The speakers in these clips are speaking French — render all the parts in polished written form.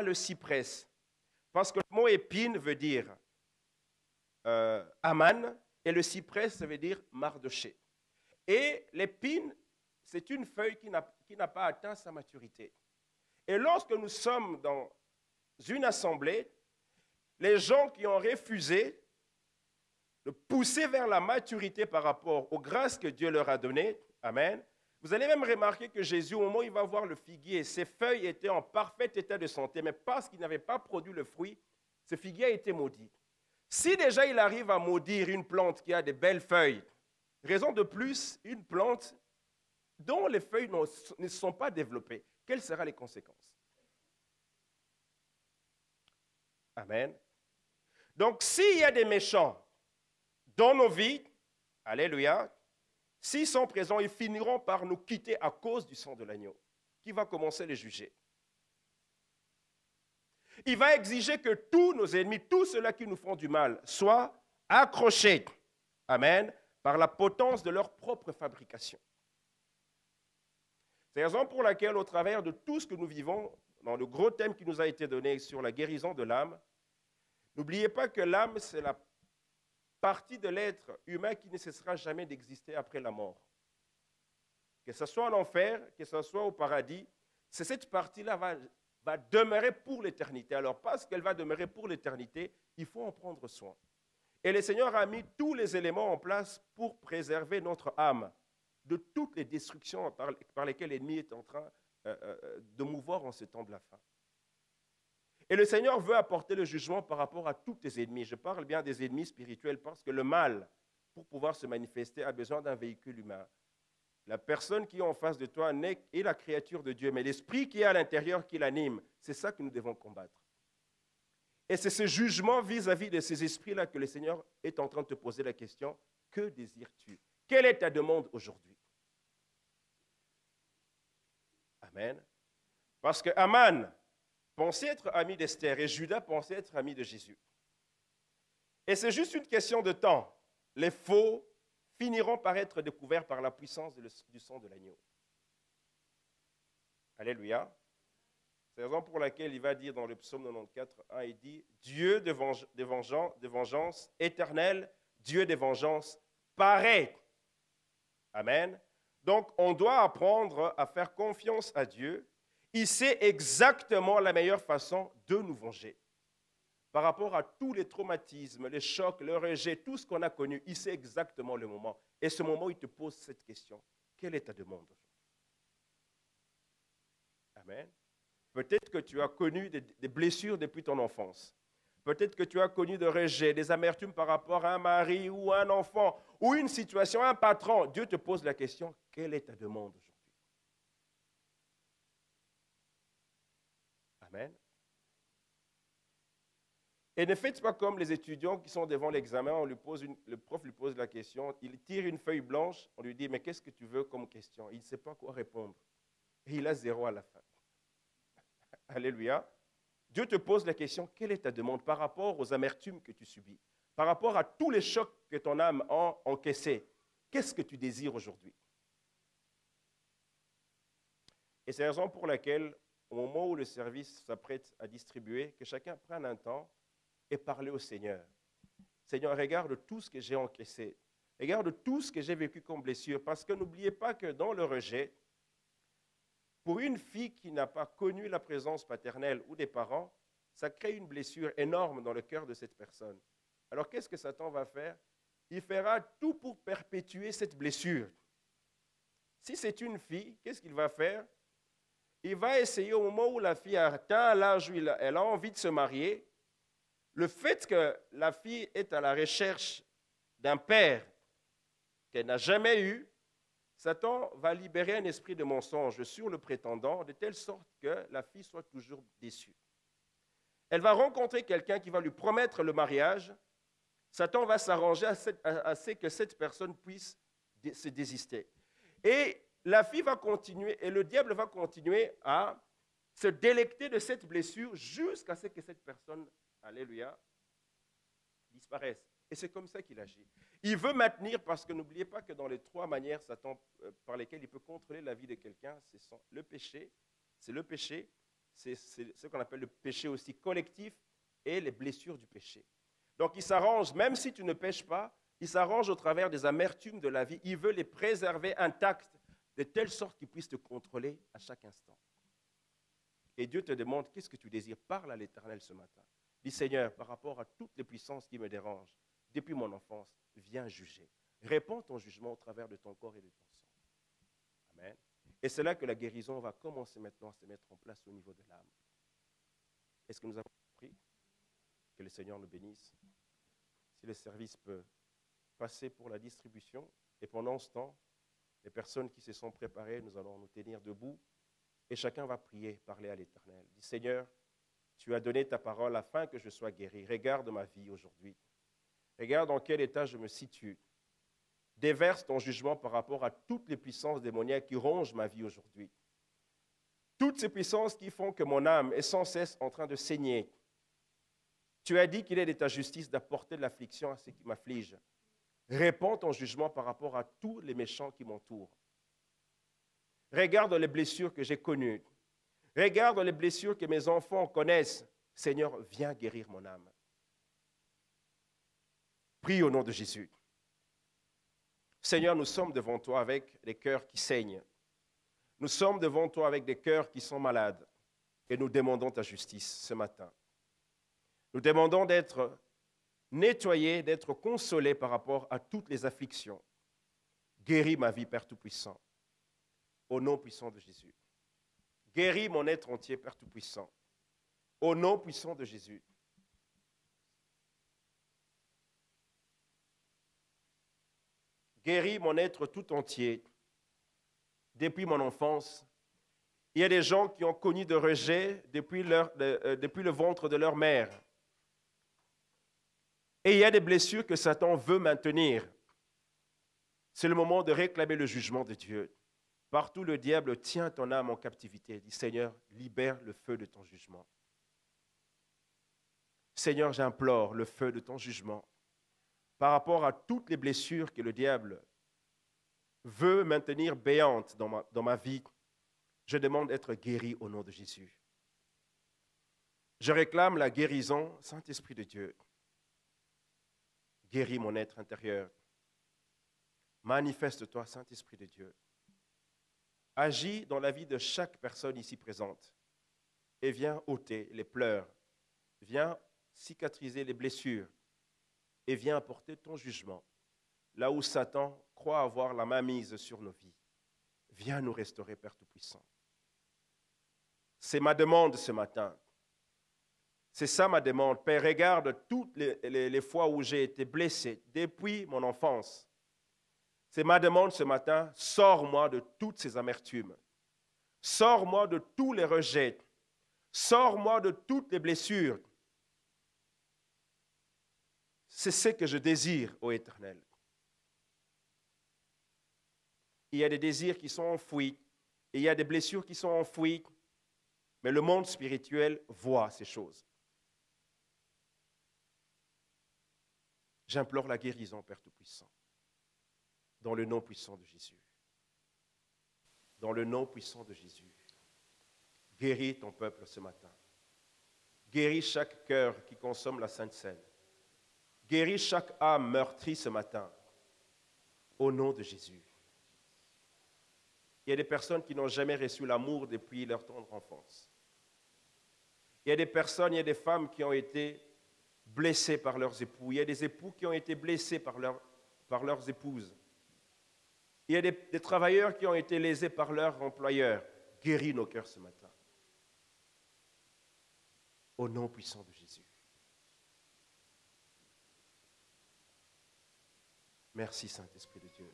le cyprès. Parce que le mot épine veut dire Aman et le cyprès, ça veut dire Mardoché. Et l'épine, c'est une feuille qui n'a pas atteint sa maturité. Et lorsque nous sommes dans une assemblée, les gens qui ont refusé de pousser vers la maturité par rapport aux grâces que Dieu leur a données, amen, vous allez même remarquer que Jésus, au moment où il va voir le figuier, ses feuilles étaient en parfait état de santé, mais parce qu'il n'avait pas produit le fruit, ce figuier a été maudit. Si déjà il arrive à maudire une plante qui a de belles feuilles, raison de plus, une plante dont les feuilles ne sont pas développées, quelles seront les conséquences? Amen. Donc, s'il y a des méchants dans nos vies, alléluia, s'ils sont présents, ils finiront par nous quitter à cause du sang de l'agneau, qui va commencer à les juger. Il va exiger que tous nos ennemis, tous ceux-là qui nous font du mal, soient accrochés, amen, par la potence de leur propre fabrication. C'est la raison pour laquelle, au travers de tout ce que nous vivons, dans le gros thème qui nous a été donné sur la guérison de l'âme, n'oubliez pas que l'âme, c'est la partie de l'être humain qui ne cessera jamais d'exister après la mort. Que ce soit en enfer, que ce soit au paradis, c'est cette partie-là va demeurer pour l'éternité. Alors, parce qu'elle va demeurer pour l'éternité, il faut en prendre soin. Et le Seigneur a mis tous les éléments en place pour préserver notre âme de toutes les destructions par lesquelles l'ennemi est en train de mouvoir en ce temps de la fin. Et le Seigneur veut apporter le jugement par rapport à tous tes ennemis. Je parle bien des ennemis spirituels parce que le mal, pour pouvoir se manifester, a besoin d'un véhicule humain. La personne qui est en face de toi est la créature de Dieu, mais l'esprit qui est à l'intérieur qui l'anime, c'est ça que nous devons combattre. Et c'est ce jugement vis-à-vis de ces esprits-là que le Seigneur est en train de te poser la question, que désires-tu? Quelle est ta demande aujourd'hui? Amen. Parce que Aman pensait être ami d'Esther et Judas pensait être ami de Jésus. Et c'est juste une question de temps. Les faux finiront par être découverts par la puissance du sang de l'agneau. Alléluia. C'est la raison pour laquelle il va dire dans le psaume 94, 1, il dit « Dieu de vengeance éternelle, Dieu des vengeances pareil. » Amen. Donc, on doit apprendre à faire confiance à Dieu. Il sait exactement la meilleure façon de nous venger. Par rapport à tous les traumatismes, les chocs, le rejet, tout ce qu'on a connu, il sait exactement le moment. Et ce moment, il te pose cette question. Quelle est ta demande aujourd'hui? Amen. Peut-être que tu as connu des blessures depuis ton enfance. Peut-être que tu as connu des rejets, des amertumes par rapport à un mari ou un enfant ou une situation, un patron. Dieu te pose la question, quelle est ta demande aujourd'hui? Amen. Et ne faites pas comme les étudiants qui sont devant l'examen, le prof lui pose la question, il tire une feuille blanche, on lui dit, mais qu'est-ce que tu veux comme question? Il ne sait pas quoi répondre. Et il a 0 à la fin. Alléluia. Dieu te pose la question, quelle est ta demande par rapport aux amertumes que tu subis, par rapport à tous les chocs que ton âme a encaissés? Qu'est-ce que tu désires aujourd'hui? Et c'est la raison pour laquelle, au moment où le service s'apprête à distribuer, que chacun prenne un temps et parler au Seigneur. Seigneur, regarde tout ce que j'ai encaissé. Regarde tout ce que j'ai vécu comme blessure. Parce que n'oubliez pas que dans le rejet, pour une fille qui n'a pas connu la présence paternelle ou des parents, ça crée une blessure énorme dans le cœur de cette personne. Alors qu'est-ce que Satan va faire? Il fera tout pour perpétuer cette blessure. Si c'est une fille, qu'est-ce qu'il va faire? Il va essayer au moment où la fille atteint l'âge où elle a envie de se marier, le fait que la fille est à la recherche d'un père qu'elle n'a jamais eu, Satan va libérer un esprit de mensonge sur le prétendant de telle sorte que la fille soit toujours déçue. Elle va rencontrer quelqu'un qui va lui promettre le mariage. Satan va s'arranger à ce que cette personne puisse se désister. Et la fille va continuer, et le diable va continuer à se délecter de cette blessure jusqu'à ce que cette personne, alléluia, disparaisse. Et c'est comme ça qu'il agit. Il veut maintenir, parce que n'oubliez pas que dans les 3 manières Satan, par lesquelles il peut contrôler la vie de quelqu'un, c'est le péché, c'est ce qu'on appelle le péché aussi collectif et les blessures du péché. Donc il s'arrange, même si tu ne pêches pas, il s'arrange au travers des amertumes de la vie. Il veut les préserver intactes de telle sorte qu'ils puissent te contrôler à chaque instant. Et Dieu te demande, qu'est-ce que tu désires? Parle à l'Éternel ce matin. Dis, Seigneur, par rapport à toutes les puissances qui me dérangent, depuis mon enfance, viens juger. Réponds ton jugement au travers de ton corps et de ton sang. Amen. Et c'est là que la guérison va commencer maintenant à se mettre en place au niveau de l'âme. Est-ce que nous avons compris? Que le Seigneur nous bénisse. Si le service peut passer pour la distribution, et pendant ce temps, les personnes qui se sont préparées, nous allons nous tenir debout, et chacun va prier, parler à l'Éternel. Dis, Seigneur, tu as donné ta parole afin que je sois guéri. Regarde ma vie aujourd'hui. Regarde dans quel état je me situe. Déverse ton jugement par rapport à toutes les puissances démoniaques qui rongent ma vie aujourd'hui. Toutes ces puissances qui font que mon âme est sans cesse en train de saigner. Tu as dit qu'il est de ta justice d'apporter de l'affliction à ceux qui m'affligent. Réponds ton jugement par rapport à tous les méchants qui m'entourent. Regarde les blessures que j'ai connues. Regarde les blessures que mes enfants connaissent. Seigneur, viens guérir mon âme. Prie au nom de Jésus. Seigneur, nous sommes devant toi avec des cœurs qui saignent. Nous sommes devant toi avec des cœurs qui sont malades. Et nous demandons ta justice ce matin. Nous demandons d'être nettoyés, d'être consolés par rapport à toutes les afflictions. Guéris ma vie, Père Tout-Puissant, au nom puissant de Jésus. Guéris mon être entier, Père Tout-Puissant, au nom puissant de Jésus. Guéris mon être tout entier. Depuis mon enfance, il y a des gens qui ont connu de rejet depuis le ventre de leur mère. Et il y a des blessures que Satan veut maintenir. C'est le moment de réclamer le jugement de Dieu. Partout le diable tient ton âme en captivité. Dis, Seigneur, libère le feu de ton jugement. Seigneur, j'implore le feu de ton jugement par rapport à toutes les blessures que le diable veut maintenir béantes dans ma vie. Je demande d'être guéri au nom de Jésus. Je réclame la guérison, Saint-Esprit de Dieu. Guéris mon être intérieur. Manifeste-toi, Saint-Esprit de Dieu. Agis dans la vie de chaque personne ici présente et viens ôter les pleurs, viens cicatriser les blessures et viens apporter ton jugement là où Satan croit avoir la main mise sur nos vies. Viens nous restaurer, Père Tout-Puissant. C'est ma demande ce matin. C'est ça ma demande. Père, regarde toutes les fois où j'ai été blessé depuis mon enfance. C'est ma demande ce matin. Sors-moi de toutes ces amertumes. Sors-moi de tous les rejets. Sors-moi de toutes les blessures. C'est ce que je désire, ô Éternel. Il y a des désirs qui sont enfouis. Et il y a des blessures qui sont enfouies. Mais le monde spirituel voit ces choses. J'implore la guérison, Père Tout-Puissant, dans le nom puissant de Jésus. Dans le nom puissant de Jésus. Guéris ton peuple ce matin. Guéris chaque cœur qui consomme la Sainte Seine. Guéris chaque âme meurtrie ce matin. Au nom de Jésus. Il y a des personnes qui n'ont jamais reçu l'amour depuis leur tendre enfance. Il y a des personnes, il y a des femmes qui ont été blessés par leurs époux. Il y a des époux qui ont été blessés par leurs épouses. Il y a des travailleurs qui ont été lésés par leurs employeurs. Guéris nos cœurs ce matin. Au nom puissant de Jésus. Merci Saint-Esprit de Dieu.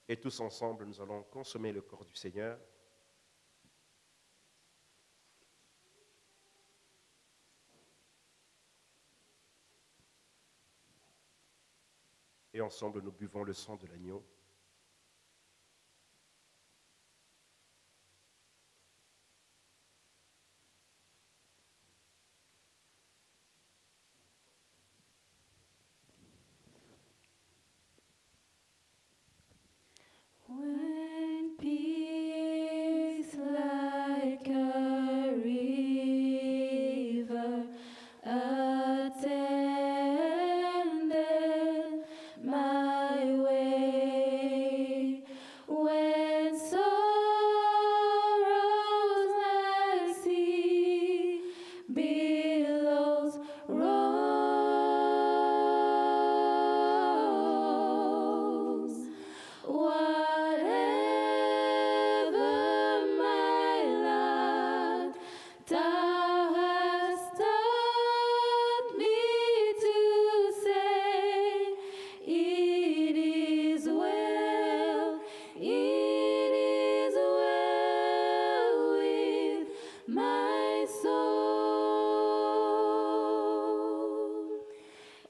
Et tous ensemble, nous allons consommer le corps du Seigneur. Et ensemble, nous buvons le sang de l'agneau. When peace my soul.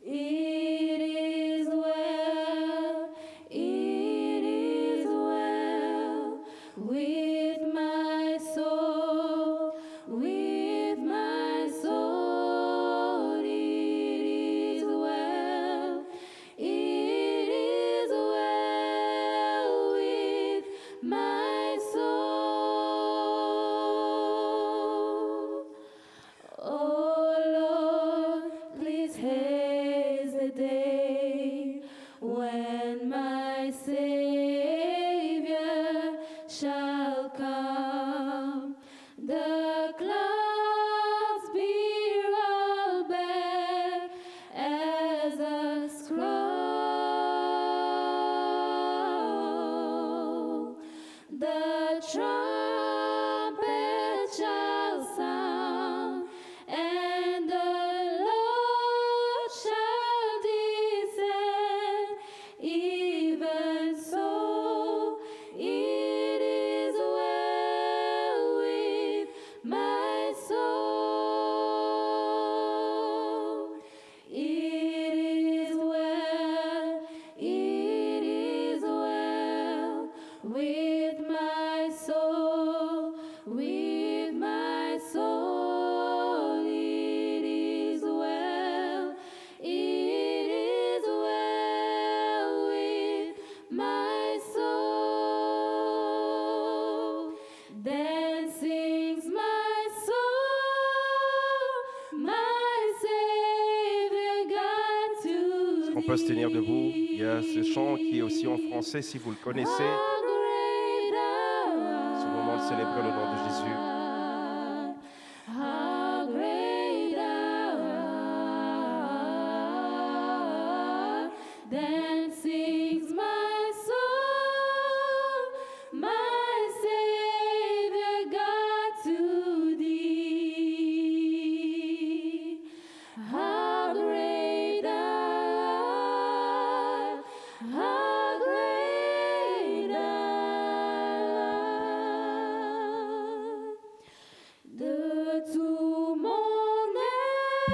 It is well, it is well with my soul, with my soul. It is well, it is well with my soul. Oh Lord, please haste the day when my Savior shall come. The clouds be rolled back as a scroll. The trumpet shall sound, and the Lord shall descend. Even so, it is well with my soul. It is well, it is well with my soul, with my soul. It is well, it is well with my soul. Then sings my soul, my Savior God to On peut se tenir debout. Il y a ce chant qui est aussi en français, si vous le connaissez. C'est le moment de célébrer le nom de Jésus. How great thou art. Then sings my soul, my Savior God to thee. How great thou art, how great thou art. De tout mon être,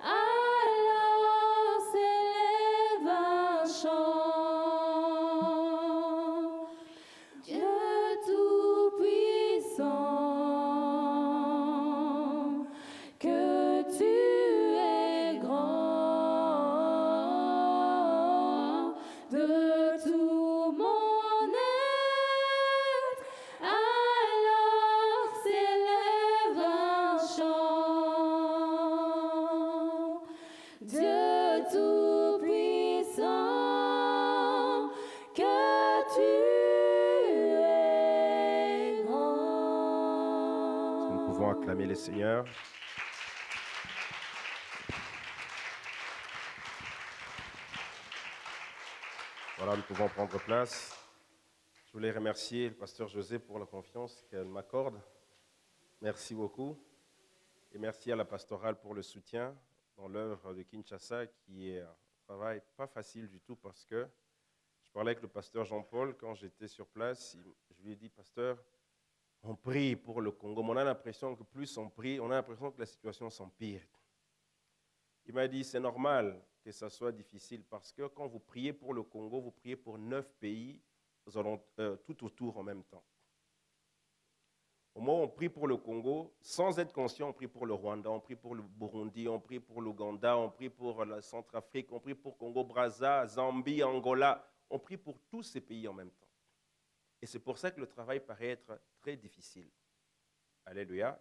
alors s'élève un chant. Dieu tout-puissant, que tu es grand. De tout mon être, alors s'élève un chant. Dieu tout-puissant, que tu es grand. Nous pouvons acclamer les seigneurs. Voilà, nous pouvons prendre place. Je voulais remercier le pasteur José pour la confiance qu'elle m'accorde. Merci beaucoup. Et merci à la pastorale pour le soutien dans l'œuvre de Kinshasa, qui est un travail pas facile du tout, parce que je parlais avec le pasteur Jean-Paul quand j'étais sur place. Je lui ai dit, pasteur, on prie pour le Congo, mais on a l'impression que plus on prie, on a l'impression que la situation s'empire. Il m'a dit, c'est normal que ça soit difficile, parce que quand vous priez pour le Congo, vous priez pour 9 pays tout autour en même temps. Au moment où on prie pour le Congo, sans être conscient, on prie pour le Rwanda, on prie pour le Burundi, on prie pour l'Ouganda, on prie pour la Centrafrique, on prie pour Congo-Brazza, Zambie, Angola. On prie pour tous ces pays en même temps. Et c'est pour ça que le travail paraît être très difficile. Alléluia.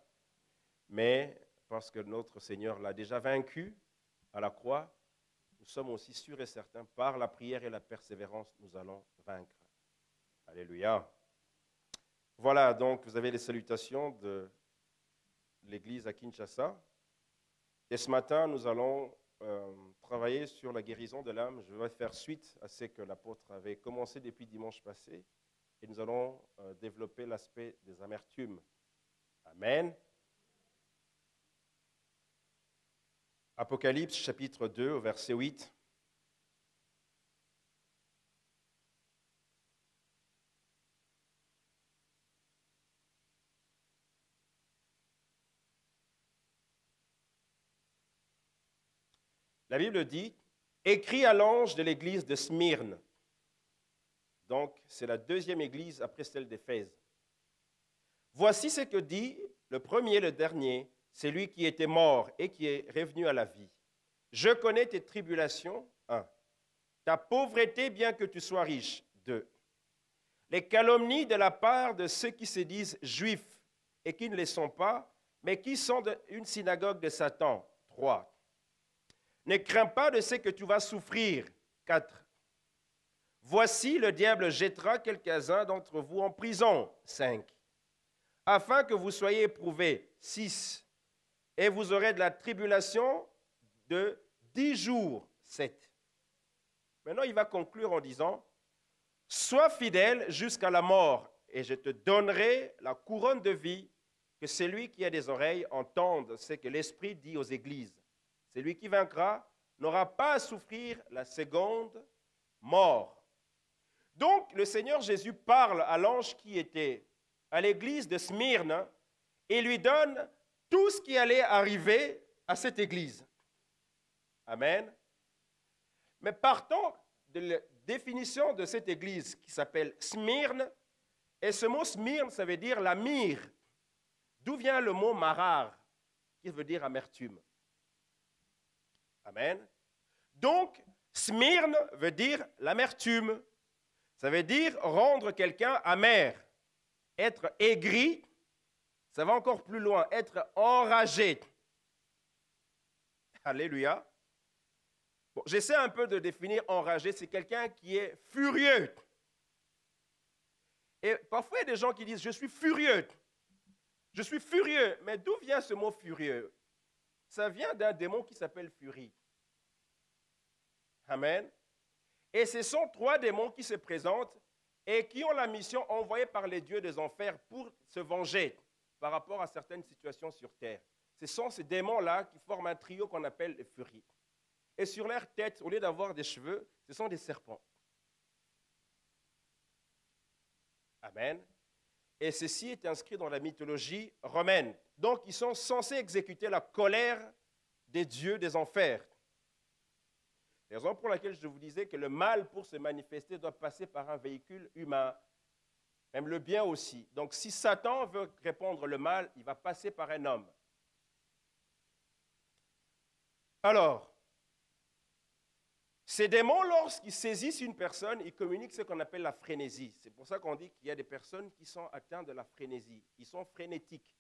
Mais parce que notre Seigneur l'a déjà vaincu à la croix, nous sommes aussi sûrs et certains, par la prière et la persévérance, nous allons vaincre. Alléluia. Voilà, donc vous avez les salutations de l'église à Kinshasa. Et ce matin, nous allons travailler sur la guérison de l'âme. Je vais faire suite à ce que l'apôtre avait commencé depuis dimanche passé. Et nous allons développer l'aspect des amertumes. Amen. Apocalypse chapitre 2, au verset 8. La Bible dit, écrit à l'ange de l'église de Smyrne. Donc, c'est la deuxième église après celle d'Éphèse. Voici ce que dit le premier, le dernier, c'est lui qui était mort et qui est revenu à la vie. Je connais tes tribulations, 1. Ta pauvreté, bien que tu sois riche, 2. Les calomnies de la part de ceux qui se disent juifs et qui ne le sont pas, mais qui sont une synagogue de Satan, 3. Ne crains pas de ce que tu vas souffrir, 4. Voici, le diable jettera quelques-uns d'entre vous en prison, 5. Afin que vous soyez éprouvés, 6. Et vous aurez de la tribulation de 10 jours, 7. Maintenant, il va conclure en disant, sois fidèle jusqu'à la mort, et je te donnerai la couronne de vie, que celui qui a des oreilles entende ce que l'Esprit dit aux églises. Celui qui vaincra n'aura pas à souffrir la seconde mort. Donc, le Seigneur Jésus parle à l'ange qui était à l'église de Smyrne et lui donne tout ce qui allait arriver à cette église. Amen. Mais partons de la définition de cette église qui s'appelle Smyrne, et ce mot Smyrne, ça veut dire la myrrhe. D'où vient le mot marar, qui veut dire amertume. Amen. Donc, Smyrne veut dire l'amertume. Ça veut dire rendre quelqu'un amer. Être aigri, ça va encore plus loin, être enragé. Alléluia. Bon, j'essaie un peu de définir enragé, c'est quelqu'un qui est furieux. Et parfois, il y a des gens qui disent, je suis furieux. Je suis furieux. Mais d'où vient ce mot furieux? Ça vient d'un démon qui s'appelle furie. Amen. Et ce sont 3 démons qui se présentent et qui ont la mission envoyée par les dieux des enfers pour se venger par rapport à certaines situations sur terre. Ce sont ces démons-là qui forment un trio qu'on appelle les furies. Et sur leur tête, au lieu d'avoir des cheveux, ce sont des serpents. Amen. Et ceci est inscrit dans la mythologie romaine. Donc, ils sont censés exécuter la colère des dieux des enfers. C'est la raison pour laquelle je vous disais que le mal, pour se manifester, doit passer par un véhicule humain. Même le bien aussi. Donc, si Satan veut répandre le mal, il va passer par un homme. Alors, ces démons, lorsqu'ils saisissent une personne, ils communiquent ce qu'on appelle la frénésie. C'est pour ça qu'on dit qu'il y a des personnes qui sont atteintes de la frénésie. Ils sont frénétiques.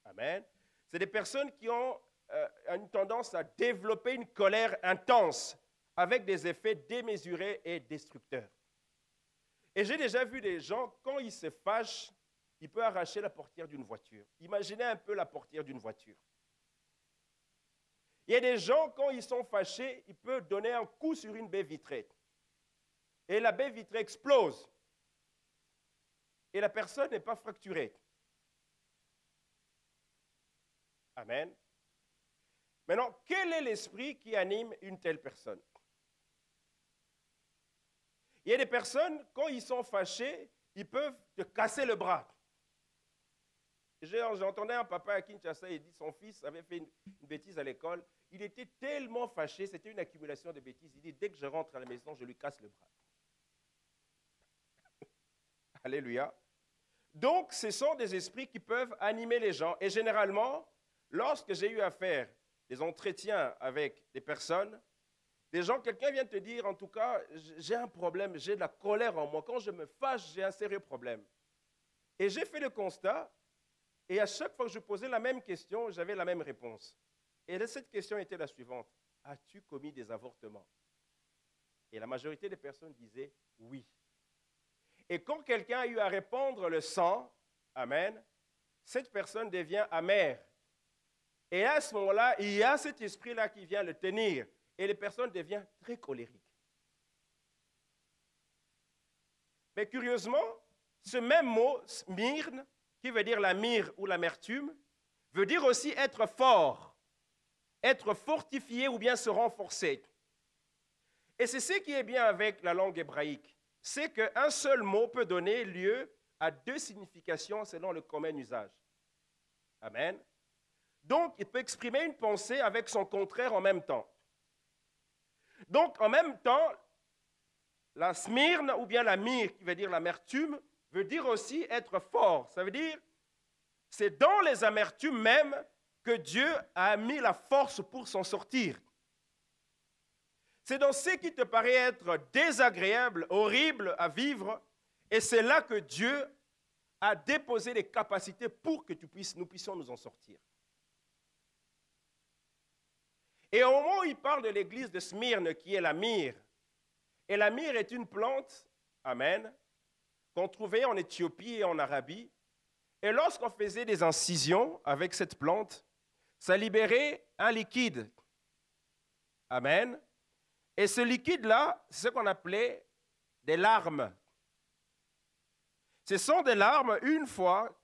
Amen. C'est des personnes qui ont une tendance à développer une colère intense avec des effets démesurés et destructeurs. Et j'ai déjà vu des gens, quand ils se fâchent, ils peuvent arracher la portière d'une voiture. Imaginez un peu la portière d'une voiture. Il y a des gens, quand ils sont fâchés, ils peuvent donner un coup sur une baie vitrée. Et la baie vitrée explose. Et la personne n'est pas fracturée. Amen. Maintenant, quel est l'esprit qui anime une telle personne? Il y a des personnes, quand ils sont fâchés, ils peuvent te casser le bras. J'entendais un papa à Kinshasa, il dit son fils avait fait une bêtise à l'école. Il était tellement fâché, c'était une accumulation de bêtises. Il dit, dès que je rentre à la maison, je lui casse le bras. Alléluia. Donc, ce sont des esprits qui peuvent animer les gens. Et généralement, lorsque j'ai eu à faire des entretiens avec des personnes, des gens, quelqu'un vient te dire, en tout cas, j'ai un problème, j'ai de la colère en moi. Quand je me fâche, j'ai un sérieux problème. Et j'ai fait le constat, et à chaque fois que je posais la même question, j'avais la même réponse. Et cette question était la suivante. As-tu commis des avortements? Et la majorité des personnes disaient oui. Et quand quelqu'un a eu à répandre le sang, amen, cette personne devient amère. Et à ce moment-là, il y a cet esprit-là qui vient le tenir. Et les personnes deviennent très colériques. Mais curieusement, ce même mot, smyrne, qui veut dire la myrrhe ou l'amertume, veut dire aussi être fort, être fortifié ou bien se renforcer. Et c'est ce qui est bien avec la langue hébraïque, c'est qu'un seul mot peut donner lieu à 2 significations selon le commun usage. Amen. Donc, il peut exprimer une pensée avec son contraire en même temps. Donc, en même temps, la Smyrne ou bien la myrrhe, qui veut dire l'amertume, veut dire aussi être fort. Ça veut dire, c'est dans les amertumes même que Dieu a mis la force pour s'en sortir. C'est dans ce qui te paraît être désagréable, horrible à vivre, et c'est là que Dieu a déposé les capacités pour que nous puissions nous en sortir. Et au moment où il parle de l'église de Smyrne, qui est la myrrhe, et la myrrhe est une plante, amen, qu'on trouvait en Éthiopie et en Arabie, et lorsqu'on faisait des incisions avec cette plante, ça libérait un liquide, amen, et ce liquide-là, c'est ce qu'on appelait des larmes. Ce sont des larmes, une fois,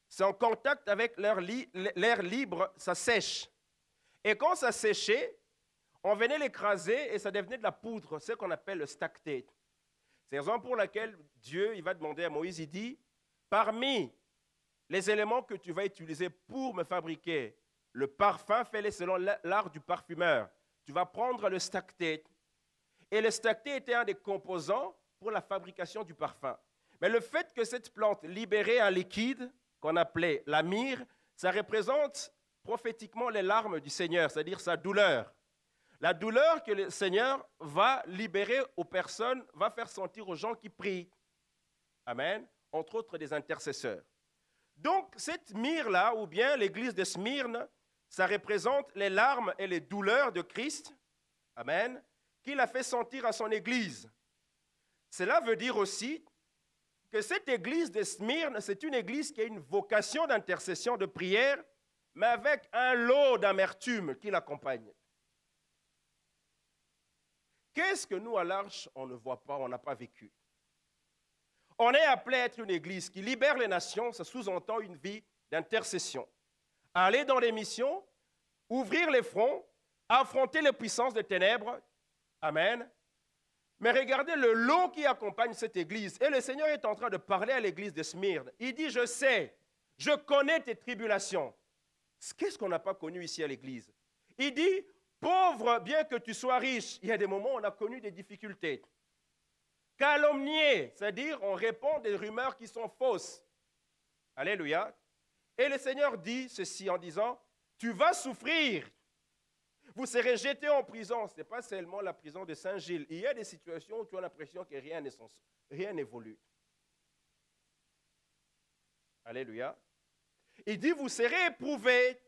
c'est en contact avec l'air libre, ça sèche. Et quand ça séchait, on venait l'écraser et ça devenait de la poudre, ce qu'on appelle le stacté. C'est la raison pour laquelle Dieu il va demander à Moïse, il dit, parmi les éléments que tu vas utiliser pour me fabriquer le parfum, fais-les selon l'art du parfumeur. Tu vas prendre le stacté. Et le stacté était un des composants pour la fabrication du parfum. Mais le fait que cette plante libérait un liquide qu'on appelait la myrrhe, ça représente prophétiquement les larmes du Seigneur, c'est-à-dire sa douleur. La douleur que le Seigneur va libérer aux personnes, va faire sentir aux gens qui prient. Amen. Entre autres des intercesseurs. Donc cette myrrhe-là, ou bien l'église de Smyrne, ça représente les larmes et les douleurs de Christ, amen, qu'il a fait sentir à son église. Cela veut dire aussi que cette église de Smyrne, c'est une église qui a une vocation d'intercession, de prière, mais avec un lot d'amertume qui l'accompagne. Qu'est-ce que nous, à l'Arche, on ne voit pas, on n'a pas vécu? On est appelé à être une église qui libère les nations, ça sous-entend une vie d'intercession. Aller dans les missions, ouvrir les fronts, affronter les puissances des ténèbres. Amen. Mais regardez le lot qui accompagne cette église. Et le Seigneur est en train de parler à l'église de Smyrne. Il dit, je sais, je connais tes tribulations. Qu'est-ce qu'on n'a pas connu ici à l'église? Il dit, pauvre, bien que tu sois riche, il y a des moments où on a connu des difficultés. Calomnié, c'est-à-dire on répond des rumeurs qui sont fausses. Alléluia. Et le Seigneur dit ceci en disant, tu vas souffrir. Vous serez jeté en prison. Ce n'est pas seulement la prison de Saint-Gilles. Il y a des situations où tu as l'impression que rien n'évolue. Alléluia. Il dit, vous serez éprouvés,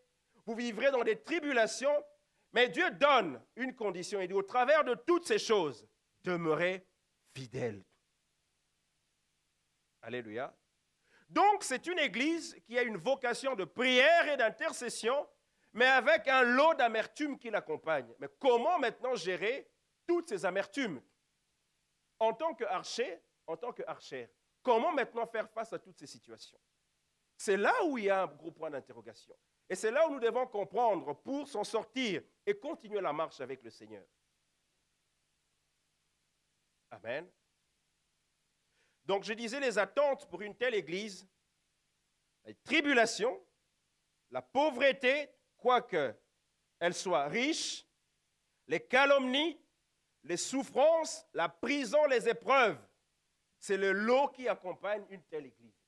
vous vivrez dans des tribulations, mais Dieu donne une condition. Il dit, au travers de toutes ces choses, demeurez fidèles. Alléluia. Donc, c'est une église qui a une vocation de prière et d'intercession, mais avec un lot d'amertume qui l'accompagne. Mais comment maintenant gérer toutes ces amertumes? En tant qu'archer, comment maintenant faire face à toutes ces situations? C'est là où il y a un gros point d'interrogation. Et c'est là où nous devons comprendre pour s'en sortir et continuer la marche avec le Seigneur. Amen. Donc, je disais les attentes pour une telle église, les tribulations, la pauvreté, quoique elle soit riche, les calomnies, les souffrances, la prison, les épreuves. C'est le lot qui accompagne une telle église.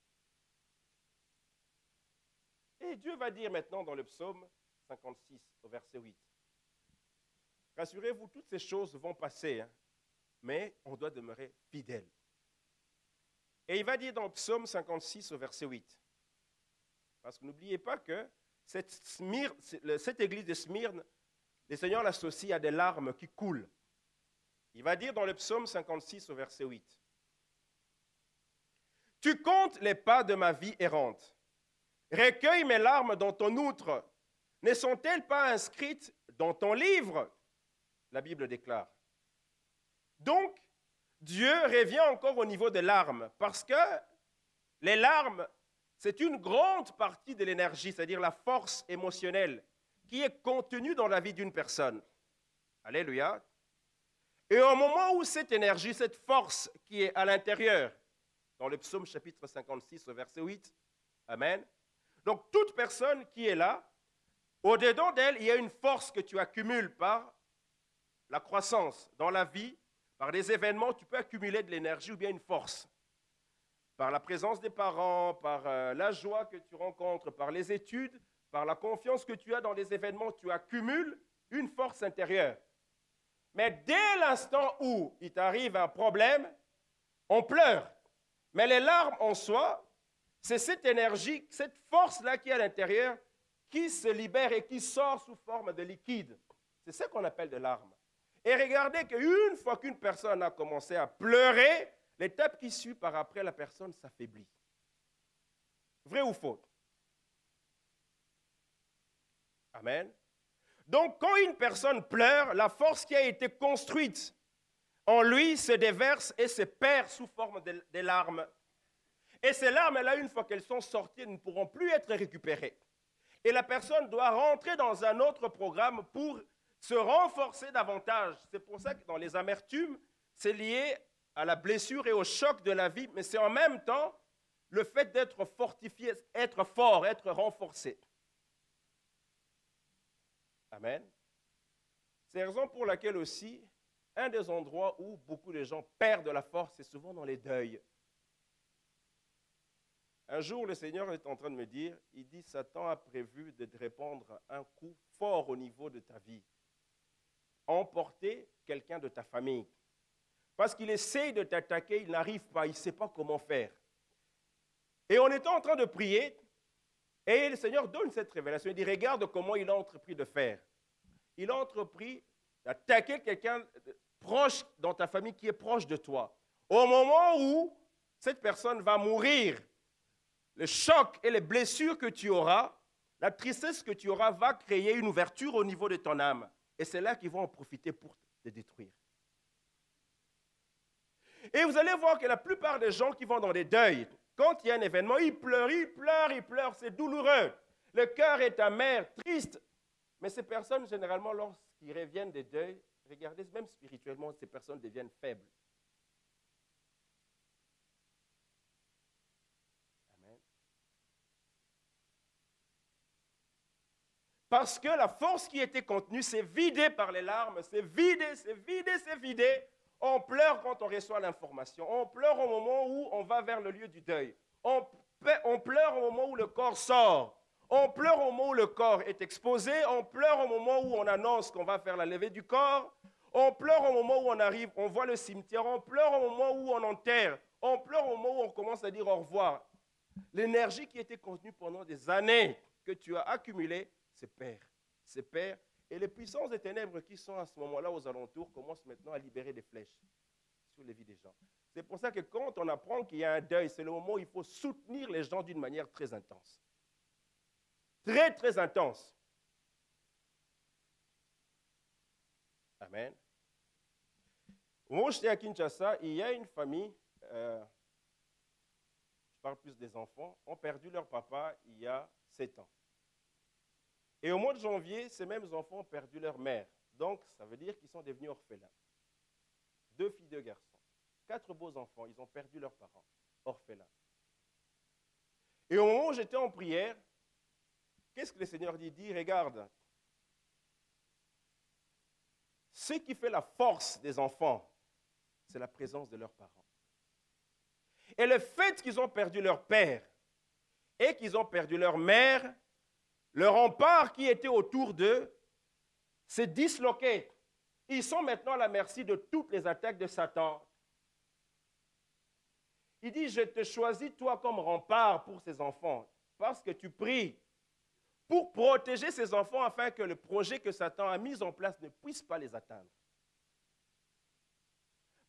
Et Dieu va dire maintenant dans le psaume 56, au verset 8, « Rassurez-vous, toutes ces choses vont passer, mais on doit demeurer fidèle. » Et il va dire dans le psaume 56, au verset 8, parce que n'oubliez pas que cette église de Smyrne, le Seigneur l'associe à des larmes qui coulent. Il va dire dans le psaume 56, au verset 8, « Tu comptes les pas de ma vie errante. Recueille mes larmes dans ton outre. Ne sont-elles pas inscrites dans ton livre ?» La Bible déclare. Donc, Dieu revient encore au niveau des larmes, parce que les larmes, c'est une grande partie de l'énergie, c'est-à-dire la force émotionnelle, qui est contenue dans la vie d'une personne. Alléluia. Et au moment où cette énergie, cette force qui est à l'intérieur, dans le psaume chapitre 56, verset 8, amen. Donc toute personne qui est là Au-dedans d'elle, il y a une force que tu accumules par la croissance. Dans la vie, par des événements, tu peux accumuler de l'énergie ou bien une force. Par la présence des parents, par la joie que tu rencontres, par les études, par la confiance que tu as dans les événements, tu accumules une force intérieure. Mais dès l'instant où il t'arrive un problème, on pleure. Mais les larmes en soi, c'est cette énergie, cette force-là qui est à l'intérieur, qui se libère et qui sort sous forme de liquide. C'est ça qu'on appelle des larmes. Et regardez qu'une fois qu'une personne a commencé à pleurer, l'étape qui suit par après, la personne s'affaiblit. Vrai ou faux? Amen. Donc, quand une personne pleure, la force qui a été construite en lui se déverse et se perd sous forme de larmes. Et ces larmes-là, une fois qu'elles sont sorties, ne pourront plus être récupérées. Et la personne doit rentrer dans un autre programme pour se renforcer davantage. C'est pour ça que dans les amertumes, c'est lié à la blessure et au choc de la vie, mais c'est en même temps le fait d'être fortifié, être fort, être renforcé. Amen. C'est la raison pour laquelle aussi, un des endroits où beaucoup de gens perdent la force, c'est souvent dans les deuils. Un jour, le Seigneur est en train de me dire, il dit, Satan a prévu de te répandre un coup fort au niveau de ta vie. Emporter quelqu'un de ta famille. Parce qu'il essaye de t'attaquer, il n'arrive pas, il ne sait pas comment faire. Et on était en train de prier, et le Seigneur donne cette révélation. Il dit, regarde comment il a entrepris de faire. Il a entrepris d'attaquer quelqu'un proche dans ta famille qui est proche de toi. Au moment où cette personne va mourir, le choc et les blessures que tu auras, la tristesse que tu auras va créer une ouverture au niveau de ton âme. Et c'est là qu'ils vont en profiter pour te détruire. Et vous allez voir que la plupart des gens qui vont dans des deuils, quand il y a un événement, ils pleurent, ils pleurent, ils pleurent, c'est douloureux. Le cœur est amer, triste. Mais ces personnes, généralement, lorsqu'ils reviennent des deuils, regardez, même spirituellement, ces personnes deviennent faibles. Amen. Parce que la force qui était contenue s'est vidée par les larmes, c'est vidé, c'est vidé, c'est vidé. On pleure quand on reçoit l'information. On pleure au moment où on va vers le lieu du deuil. On pleure au moment où le corps sort. On pleure au moment où le corps est exposé. On pleure au moment où on annonce qu'on va faire la levée du corps. On pleure au moment où on arrive, on voit le cimetière. On pleure au moment où on enterre. On pleure au moment où on commence à dire au revoir. L'énergie qui était contenue pendant des années que tu as accumulée se perd. Se perd. Et les puissances des ténèbres qui sont à ce moment-là aux alentours commencent maintenant à libérer des flèches sur les vies des gens. C'est pour ça que quand on apprend qu'il y a un deuil, c'est le moment où il faut soutenir les gens d'une manière très intense. Très, très intense. Amen. Au moment où j'étais à Kinshasa, il y a une famille, je parle plus des enfants, ont perdu leur papa il y a 7 ans. Et au mois de janvier, ces mêmes enfants ont perdu leur mère. Donc, ça veut dire qu'ils sont devenus orphelins. 2 filles, 2 garçons. 4 beaux enfants, ils ont perdu leurs parents, orphelins. Et au moment où j'étais en prière, qu'est-ce que le Seigneur dit? Il dit, regarde, ce qui fait la force des enfants, c'est la présence de leurs parents. Et le fait qu'ils ont perdu leur père et qu'ils ont perdu leur mère, le rempart qui était autour d'eux s'est disloqué. Ils sont maintenant à la merci de toutes les attaques de Satan. Il dit, je te choisis toi comme rempart pour ces enfants, parce que tu pries pour protéger ces enfants afin que le projet que Satan a mis en place ne puisse pas les atteindre.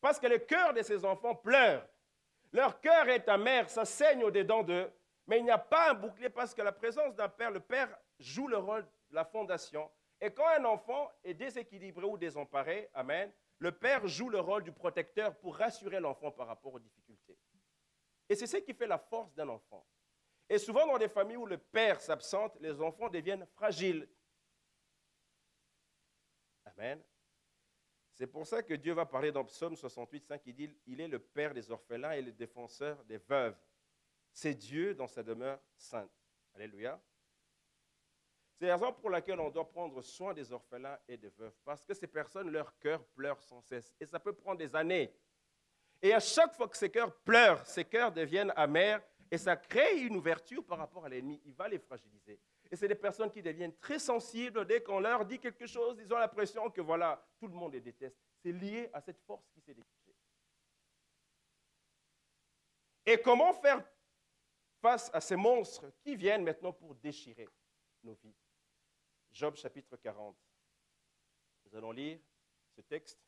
Parce que le cœur de ces enfants pleure. Leur cœur est amer, ça saigne au-dedans d'eux. Mais il n'y a pas un bouclier parce que la présence d'un père, le père joue le rôle de la fondation. Et quand un enfant est déséquilibré ou désemparé, amen, le père joue le rôle du protecteur pour rassurer l'enfant par rapport aux difficultés. Et c'est ce qui fait la force d'un enfant. Et souvent dans des familles où le père s'absente, les enfants deviennent fragiles. Amen. C'est pour ça que Dieu va parler dans Psaume 68, 5, il dit, il est le père des orphelins et le défenseur des veuves. C'est Dieu dans sa demeure sainte. Alléluia. C'est la raison pour laquelle on doit prendre soin des orphelins et des veuves, parce que ces personnes, leur cœur pleure sans cesse. Et ça peut prendre des années. Et à chaque fois que ces cœurs pleurent, ces cœurs deviennent amers, et ça crée une ouverture par rapport à l'ennemi. Il va les fragiliser. Et c'est des personnes qui deviennent très sensibles. Dès qu'on leur dit quelque chose, ils ont l'impression que voilà, tout le monde les déteste. C'est lié à cette force qui s'est dégagée. Et comment faire face à ces monstres qui viennent maintenant pour déchirer nos vies? Job chapitre 40. Nous allons lire ce texte.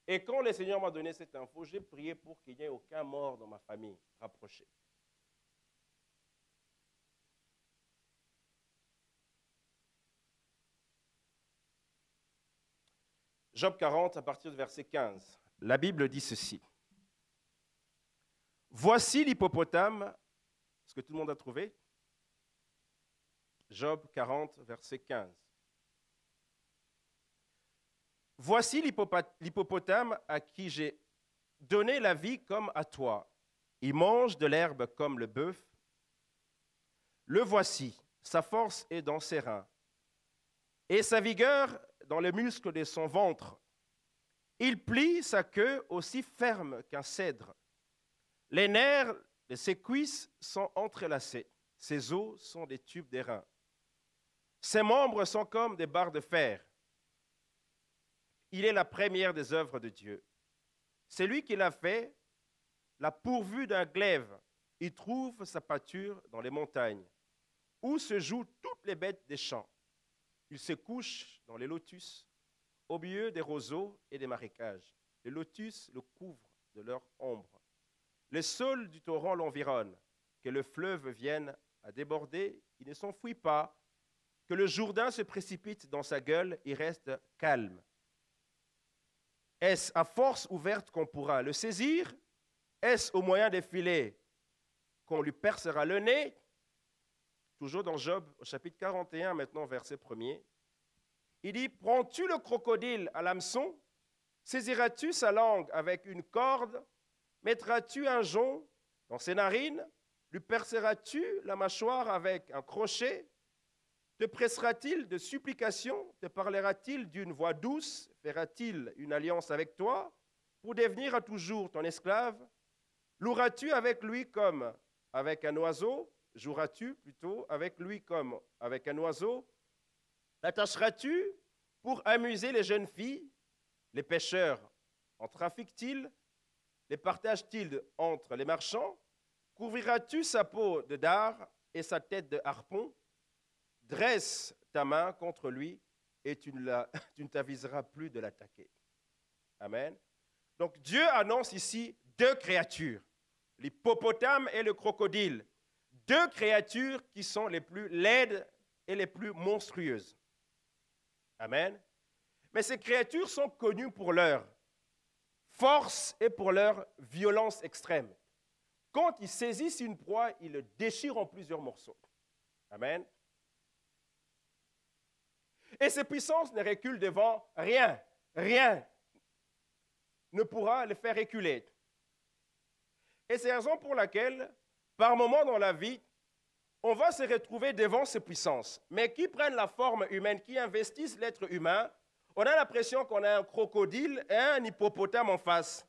Et quand le Seigneur m'a donné cette info, j'ai prié pour qu'il n'y ait aucun mort dans ma famille rapprochée. Job 40, à partir du verset 15. La Bible dit ceci. Voici l'hippopotame. Est-ce que tout le monde a trouvé? Job 40, verset 15. Voici l'hippopotame à qui j'ai donné la vie comme à toi. Il mange de l'herbe comme le bœuf. Le voici, sa force est dans ses reins, et sa vigueur dans les muscles de son ventre. Il plie sa queue aussi ferme qu'un cèdre. Les nerfs de ses cuisses sont entrelacés. Ses os sont des tubes des reins. Ses membres sont comme des barres de fer. Il est la première des œuvres de Dieu. C'est lui qui l'a fait, l'a pourvu d'un glaive. Il trouve sa pâture dans les montagnes, où se jouent toutes les bêtes des champs. Il se couche dans les lotus, au milieu des roseaux et des marécages. Les lotus le couvrent de leur ombre. Les saules du torrent l'environnent. Que le fleuve vienne à déborder, il ne s'enfuit pas. Que le Jourdain se précipite dans sa gueule, il reste calme. Est-ce à force ouverte qu'on pourra le saisir? Est-ce au moyen des filets qu'on lui percera le nez? Toujours dans Job, au chapitre 41, maintenant verset 1er. Il dit, prends-tu le crocodile à l'hameçon? Saisiras-tu sa langue avec une corde? Mettras-tu un jonc dans ses narines? Lui perceras-tu la mâchoire avec un crochet? Te pressera-t-il de supplications? Te parlera-t-il d'une voix douce? Fera-t-il une alliance avec toi pour devenir à toujours ton esclave? Loueras-tu avec lui comme avec un oiseau? Joueras-tu plutôt avec lui comme avec un oiseau? L'attacheras-tu pour amuser les jeunes filles? Les pêcheurs en trafiquent-ils? Les partagent-ils entre les marchands? Couvriras-tu sa peau de dard et sa tête de harpon? Dresse ta main contre lui et tu ne t'aviseras plus de l'attaquer. Amen. Donc Dieu annonce ici deux créatures, l'hippopotame et le crocodile. Deux créatures qui sont les plus laides et les plus monstrueuses. Amen. Mais ces créatures sont connues pour leur force et pour leur violence extrême. Quand ils saisissent une proie, ils le déchirent en plusieurs morceaux. Amen. Et ces puissances ne reculent devant rien. Rien ne pourra les faire reculer. Et c'est la raison pour laquelle, par moments dans la vie, on va se retrouver devant ces puissances, mais qui prennent la forme humaine, qui investissent l'être humain. On a l'impression qu'on a un crocodile et un hippopotame en face.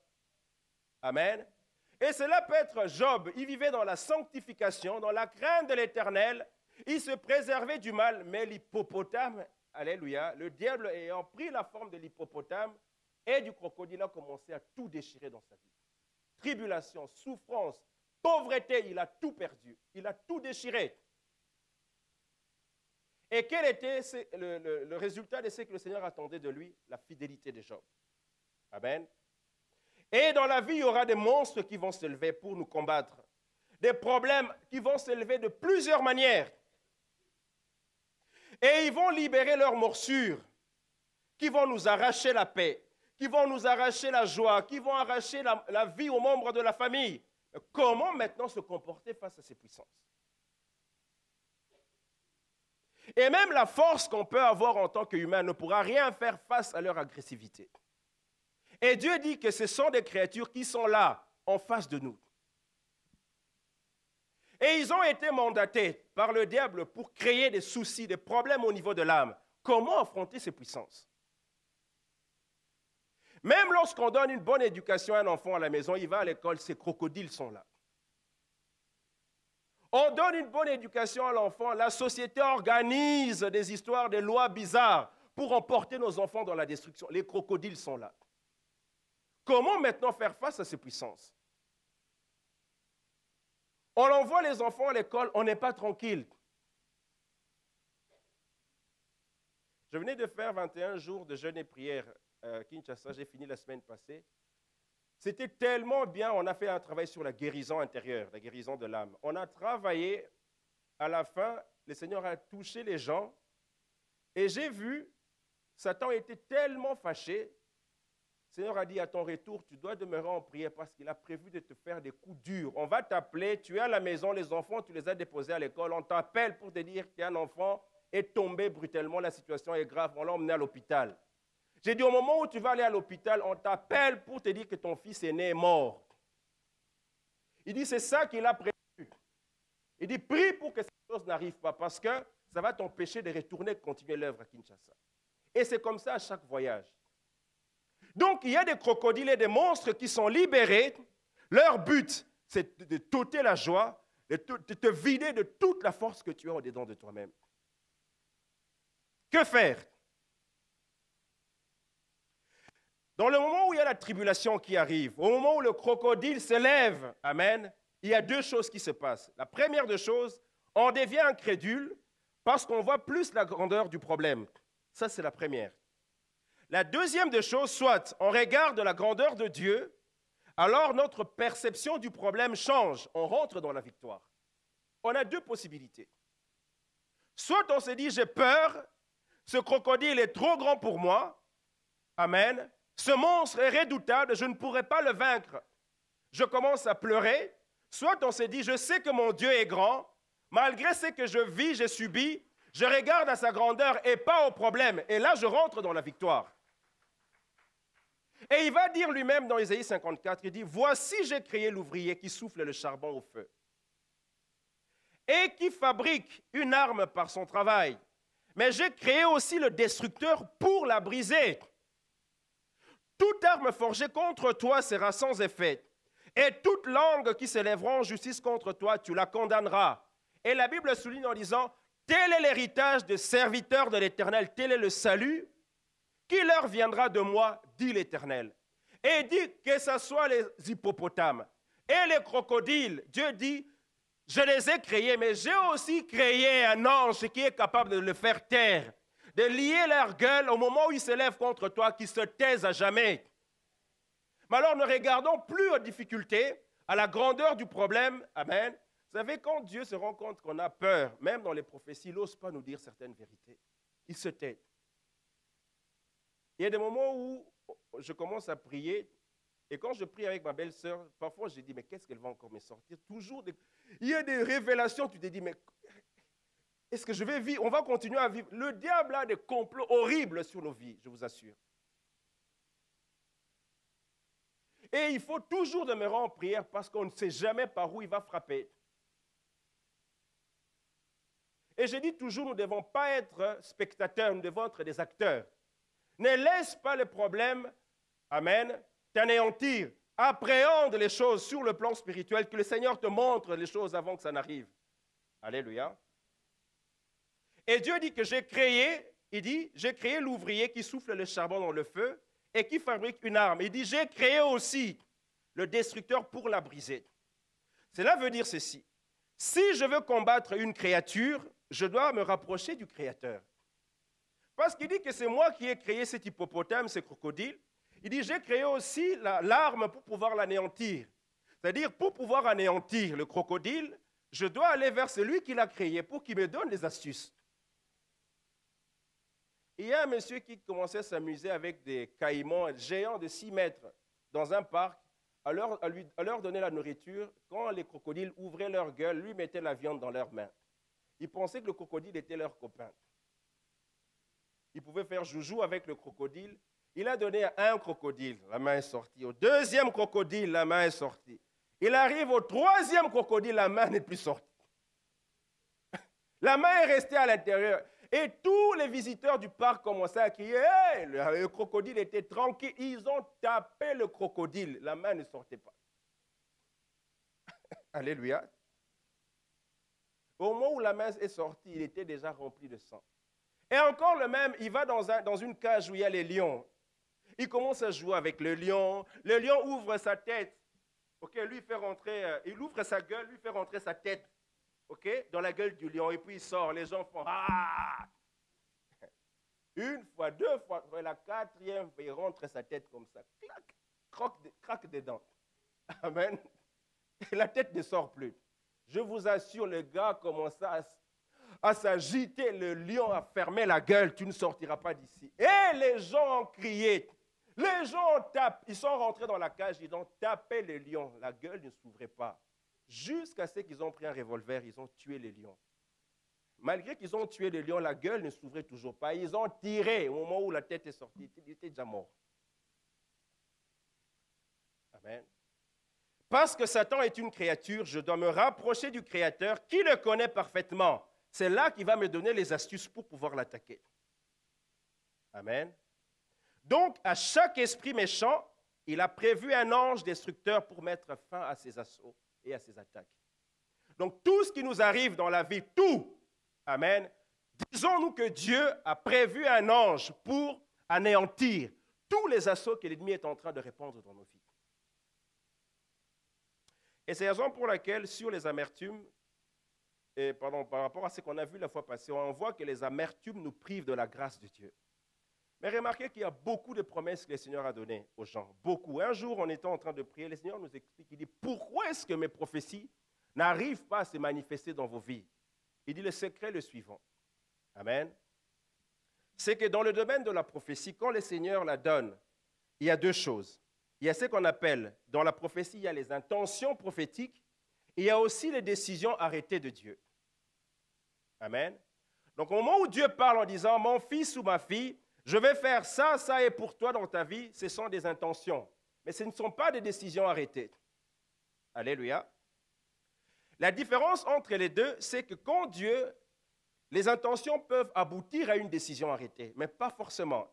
Amen. Et cela peut être Job. Il vivait dans la sanctification, dans la crainte de l'Éternel. Il se préservait du mal, mais l'hippopotame, alléluia, le diable ayant pris la forme de l'hippopotame et du crocodile a commencé à tout déchirer dans sa vie. Tribulation, souffrance, pauvreté, il a tout perdu. Il a tout déchiré. Et quel était le résultat de ce que le Seigneur attendait de lui? La fidélité de Job. Amen. Et dans la vie, il y aura des monstres qui vont se lever pour nous combattre. Des problèmes qui vont se lever de plusieurs manières. Et ils vont libérer leurs morsures, qui vont nous arracher la paix, qui vont nous arracher la joie, qui vont arracher la vie aux membres de la famille. Comment maintenant se comporter face à ces puissances? Et même la force qu'on peut avoir en tant qu'humain ne pourra rien faire face à leur agressivité. Et Dieu dit que ce sont des créatures qui sont là, en face de nous. Et ils ont été mandatés par le diable pour créer des soucis, des problèmes au niveau de l'âme. Comment affronter ces puissances? Même lorsqu'on donne une bonne éducation à un enfant à la maison, il va à l'école, ces crocodiles sont là. On donne une bonne éducation à l'enfant, la société organise des histoires, des lois bizarres pour emporter nos enfants dans la destruction. Les crocodiles sont là. Comment maintenant faire face à ces puissances? On envoie les enfants à l'école, on n'est pas tranquille. Je venais de faire 21 jours de jeûne et prière à Kinshasa, j'ai fini la semaine passée. C'était tellement bien, on a fait un travail sur la guérison intérieure, la guérison de l'âme. On a travaillé, à la fin, le Seigneur a touché les gens et j'ai vu, Satan était tellement fâché. Le Seigneur a dit à ton retour, tu dois demeurer en prière parce qu'il a prévu de te faire des coups durs. On va t'appeler, tu es à la maison, les enfants, tu les as déposés à l'école, on t'appelle pour te dire qu'un enfant est tombé brutalement, la situation est grave, on l'a emmené à l'hôpital. J'ai dit, au moment où tu vas aller à l'hôpital, on t'appelle pour te dire que ton fils aîné est mort. Il dit, c'est ça qu'il a prévu. Il dit, prie pour que cette chose n'arrive pas parce que ça va t'empêcher de retourner, continuer l'œuvre à Kinshasa. Et c'est comme ça à chaque voyage. Donc, il y a des crocodiles et des monstres qui sont libérés. Leur but, c'est de t'ôter la joie, de te vider de toute la force que tu as au-dedans de toi-même. Que faire? Dans le moment où il y a la tribulation qui arrive, au moment où le crocodile se lève, amen, il y a deux choses qui se passent. La première des choses, on devient incrédule parce qu'on voit plus la grandeur du problème. Ça, c'est la première. La deuxième des choses, soit on regarde la grandeur de Dieu, alors notre perception du problème change, on rentre dans la victoire. On a deux possibilités. Soit on se dit, j'ai peur, ce crocodile est trop grand pour moi, amen, ce monstre est redoutable, je ne pourrai pas le vaincre. Je commence à pleurer. Soit on se dit, je sais que mon Dieu est grand, malgré ce que je vis, j'ai subi, je regarde à sa grandeur et pas au problème. Et là, je rentre dans la victoire. Et il va dire lui-même dans Isaïe 54, il dit, voici j'ai créé l'ouvrier qui souffle le charbon au feu et qui fabrique une arme par son travail. Mais j'ai créé aussi le destructeur pour la briser. Toute arme forgée contre toi sera sans effet. Et toute langue qui s'élèvera en justice contre toi, tu la condamneras. Et la Bible souligne en disant, tel est l'héritage des serviteurs de l'Éternel, tel est le salut qui leur viendra de moi, dit l'Éternel. Et il dit que ce soit les hippopotames et les crocodiles. Dieu dit, je les ai créés, mais j'ai aussi créé un ange qui est capable de le faire taire, de lier leur gueule au moment où ils se lèvent contre toi, qu'ils se taisent à jamais. Mais alors, ne regardons plus aux difficultés, à la grandeur du problème. Amen. Vous savez, quand Dieu se rend compte qu'on a peur, même dans les prophéties, il n'ose pas nous dire certaines vérités. Il se tait. Il y a des moments où je commence à prier, et quand je prie avec ma belle-sœur, parfois je dis, mais qu'est-ce qu'elle va encore me sortir? Il y a des révélations, tu te dis, mais est-ce que je vais vivre? On va continuer à vivre. Le diable a des complots horribles sur nos vies, je vous assure. Et il faut toujours demeurer en prière parce qu'on ne sait jamais par où il va frapper. Et je dis toujours, nous ne devons pas être spectateurs, nous devons être des acteurs. Ne laisse pas le problème, amen, t'anéantir. Appréhende les choses sur le plan spirituel, que le Seigneur te montre les choses avant que ça n'arrive. Alléluia. Et Dieu dit que j'ai créé, il dit, j'ai créé l'ouvrier qui souffle le charbon dans le feu et qui fabrique une arme. Il dit, j'ai créé aussi le destructeur pour la briser. Cela veut dire ceci. Si je veux combattre une créature, je dois me rapprocher du Créateur. Parce qu'il dit que c'est moi qui ai créé cet hippopotame, ce crocodile. Il dit, j'ai créé aussi l'arme pour pouvoir l'anéantir. C'est-à-dire, pour pouvoir anéantir le crocodile, je dois aller vers celui qui l'a créé pour qu'il me donne des astuces. Il y a un monsieur qui commençait à s'amuser avec des caïmans géants de 6 mètres dans un parc, à leur donner la nourriture. Quand les crocodiles ouvraient leur gueule, lui mettait la viande dans leurs mains. Il pensait que le crocodile était leur copain. Il pouvait faire joujou avec le crocodile. Il a donné à un crocodile, la main est sortie. Au deuxième crocodile, la main est sortie. Il arrive au troisième crocodile, la main n'est plus sortie. La main est restée à l'intérieur. Et tous les visiteurs du parc commençaient à crier. Hey, le crocodile était tranquille. Ils ont tapé le crocodile. La main ne sortait pas. Alléluia. Au moment où la main est sortie, il était déjà rempli de sang. Et encore le même, il va dans une cage où il y a les lions. Il commence à jouer avec le lion. Le lion ouvre sa tête. Ok, lui fait rentrer, il ouvre sa gueule, lui fait rentrer sa tête. Ok, dans la gueule du lion. Et puis il sort. Les gens font ah. Une fois, deux fois, la quatrième, il rentre sa tête comme ça. Clac, craque des dents. Amen. Et la tête ne sort plus. Je vous assure, le gars commence à s'agiter, le lion a fermé la gueule, tu ne sortiras pas d'ici. Et les gens ont crié, les gens ont tapé, ils sont rentrés dans la cage, ils ont tapé le lion, la gueule ne s'ouvrait pas. Jusqu'à ce qu'ils ont pris un revolver, ils ont tué les lions. Malgré qu'ils ont tué le lion, la gueule ne s'ouvrait toujours pas. Ils ont tiré au moment où la tête est sortie, il était déjà mort. Amen. Parce que Satan est une créature, je dois me rapprocher du Créateur qui le connaît parfaitement. C'est là qu'il va me donner les astuces pour pouvoir l'attaquer. Amen. Donc, à chaque esprit méchant, il a prévu un ange destructeur pour mettre fin à ses assauts et à ses attaques. Donc, tout ce qui nous arrive dans la vie, tout, amen, disons-nous que Dieu a prévu un ange pour anéantir tous les assauts que l'ennemi est en train de répandre dans nos vies. Et c'est la raison pour laquelle, sur les amertumes, par rapport à ce qu'on a vu la fois passée, on voit que les amertumes nous privent de la grâce de Dieu. Mais remarquez qu'il y a beaucoup de promesses que le Seigneur a données aux gens. Beaucoup. Un jour, en étant en train de prier, le Seigneur nous explique, il dit, pourquoi est-ce que mes prophéties n'arrivent pas à se manifester dans vos vies? Il dit, le secret est le suivant. Amen. C'est que dans le domaine de la prophétie, quand le Seigneur la donne, il y a deux choses. Il y a ce qu'on appelle, dans la prophétie, il y a les intentions prophétiques et il y a aussi les décisions arrêtées de Dieu. Amen. Donc au moment où Dieu parle en disant, mon fils ou ma fille, je vais faire ça, ça et pour toi dans ta vie, ce sont des intentions. Mais ce ne sont pas des décisions arrêtées. Alléluia. La différence entre les deux, c'est que quand Dieu, les intentions peuvent aboutir à une décision arrêtée, mais pas forcément.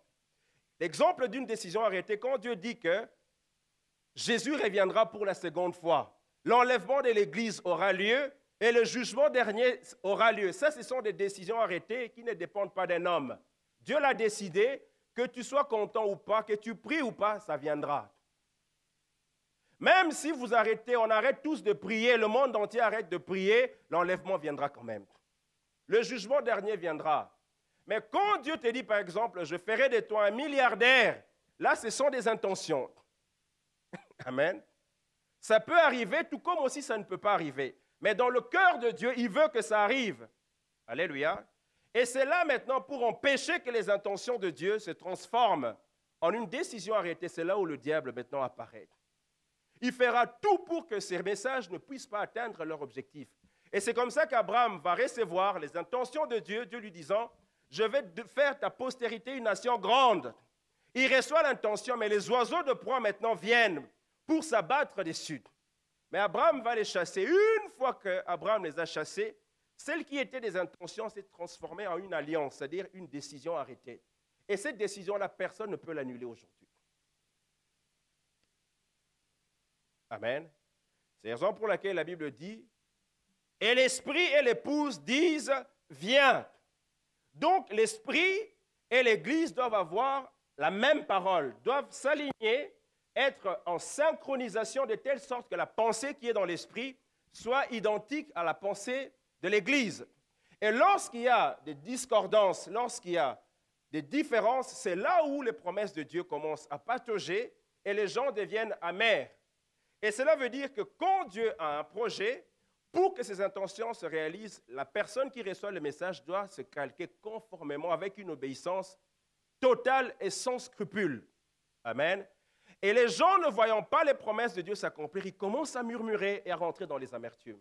L'exemple d'une décision arrêtée, quand Dieu dit que Jésus reviendra pour la seconde fois. L'enlèvement de l'Église aura lieu et le jugement dernier aura lieu. Ça, ce sont des décisions arrêtées qui ne dépendent pas d'un homme. Dieu l'a décidé, que tu sois content ou pas, que tu pries ou pas, ça viendra. Même si vous arrêtez, on arrête tous de prier, le monde entier arrête de prier, l'enlèvement viendra quand même. Le jugement dernier viendra. Mais quand Dieu te dit, par exemple, je ferai de toi un milliardaire, là, ce sont des intentions. Amen. Ça peut arriver, tout comme aussi ça ne peut pas arriver. Mais dans le cœur de Dieu, il veut que ça arrive. Alléluia. Et c'est là maintenant pour empêcher que les intentions de Dieu se transforment en une décision arrêtée. C'est là où le diable maintenant apparaît. Il fera tout pour que ces messages ne puissent pas atteindre leur objectif. Et c'est comme ça qu'Abraham va recevoir les intentions de Dieu, Dieu lui disant, je vais faire ta postérité une nation grande. Il reçoit l'intention, mais les oiseaux de proie maintenant viennent pour s'abattre dessus. Mais Abraham va les chasser. Une fois qu'Abraham les a chassés, celle qui était des intentions s'est transformée en une alliance, c'est-à-dire une décision arrêtée. Et cette décision-là, personne ne peut l'annuler aujourd'hui. Amen. C'est la raison pour laquelle la Bible dit, et l'esprit et l'épouse disent, viens. Donc l'esprit et l'Église doivent avoir la même parole, doivent s'aligner, être en synchronisation de telle sorte que la pensée qui est dans l'esprit soit identique à la pensée de l'Église. Et lorsqu'il y a des discordances, lorsqu'il y a des différences, c'est là où les promesses de Dieu commencent à patauger et les gens deviennent amers. Et cela veut dire que quand Dieu a un projet, pour que ses intentions se réalisent, la personne qui reçoit le message doit se calquer conformément avec une obéissance totale et sans scrupule. Amen. Et les gens, ne voyant pas les promesses de Dieu s'accomplir, ils commencent à murmurer et à rentrer dans les amertumes.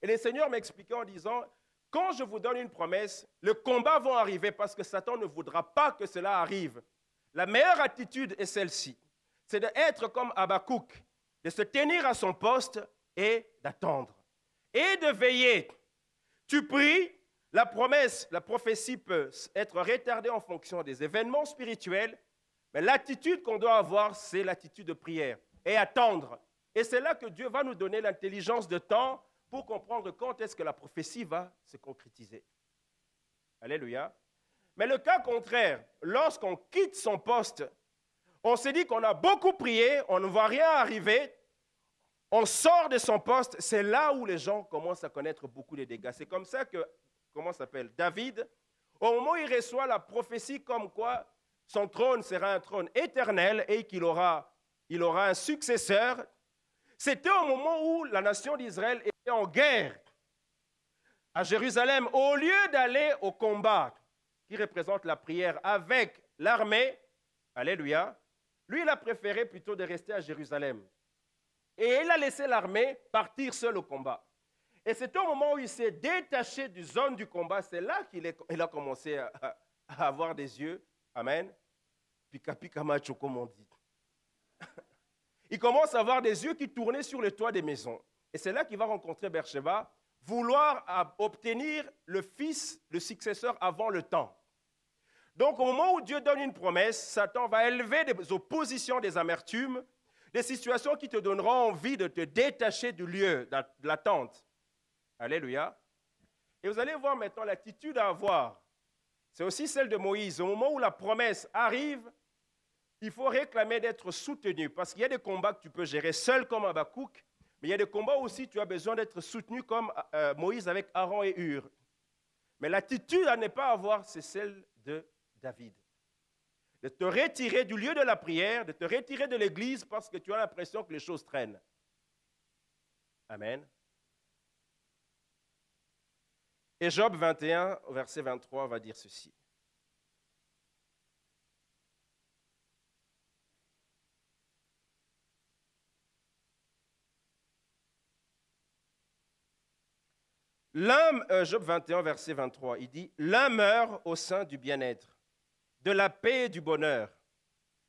Et le Seigneur m'expliquait en disant, quand je vous donne une promesse, le combat va arriver parce que Satan ne voudra pas que cela arrive. La meilleure attitude est celle-ci, c'est d'être comme Habakkuk, de se tenir à son poste et d'attendre. Et de veiller. Tu pries, La promesse, la prophétie peut être retardée en fonction des événements spirituels, mais l'attitude qu'on doit avoir, c'est l'attitude de prière et attendre. Et c'est là que Dieu va nous donner l'intelligence de temps pour comprendre quand est-ce que la prophétie va se concrétiser. Alléluia. Mais le cas contraire, lorsqu'on quitte son poste, on se dit qu'on a beaucoup prié, on ne voit rien arriver, on sort de son poste, c'est là où les gens commencent à connaître beaucoup de dégâts. C'est comme ça que, comment s'appelle, David, au moment où il reçoit la prophétie comme quoi son trône sera un trône éternel et qu'il aura un successeur, c'était au moment où la nation d'Israël était en guerre à Jérusalem. Au lieu d'aller au combat, qui représente la prière, avec l'armée, alléluia, lui, il a préféré plutôt de rester à Jérusalem. Et il a laissé l'armée partir seul au combat. Et c'est au moment où il s'est détaché du zone du combat, c'est là qu'il a commencé à avoir des yeux, amen, pika pika macho comme on dit. Il commence à avoir des yeux qui tournaient sur le toit des maisons. Et c'est là qu'il va rencontrer Bersheba, vouloir obtenir le fils, le successeur avant le temps. Donc au moment où Dieu donne une promesse, Satan va élever des oppositions, des amertumes, des situations qui te donneront envie de te détacher du lieu, de l'attente. Alléluia. Et vous allez voir maintenant l'attitude à avoir. C'est aussi celle de Moïse. Au moment où la promesse arrive, il faut réclamer d'être soutenu, parce qu'il y a des combats que tu peux gérer seul comme Habakkuk, mais il y a des combats aussi tu as besoin d'être soutenu comme Moïse avec Aaron et Hur. Mais l'attitude à ne pas avoir, c'est celle de David. De te retirer du lieu de la prière, de te retirer de l'église parce que tu as l'impression que les choses traînent. Amen. Et Job 21, verset 23, va dire ceci. Job 21, verset 23, il dit « L'un meurt au sein du bien-être, de la paix et du bonheur,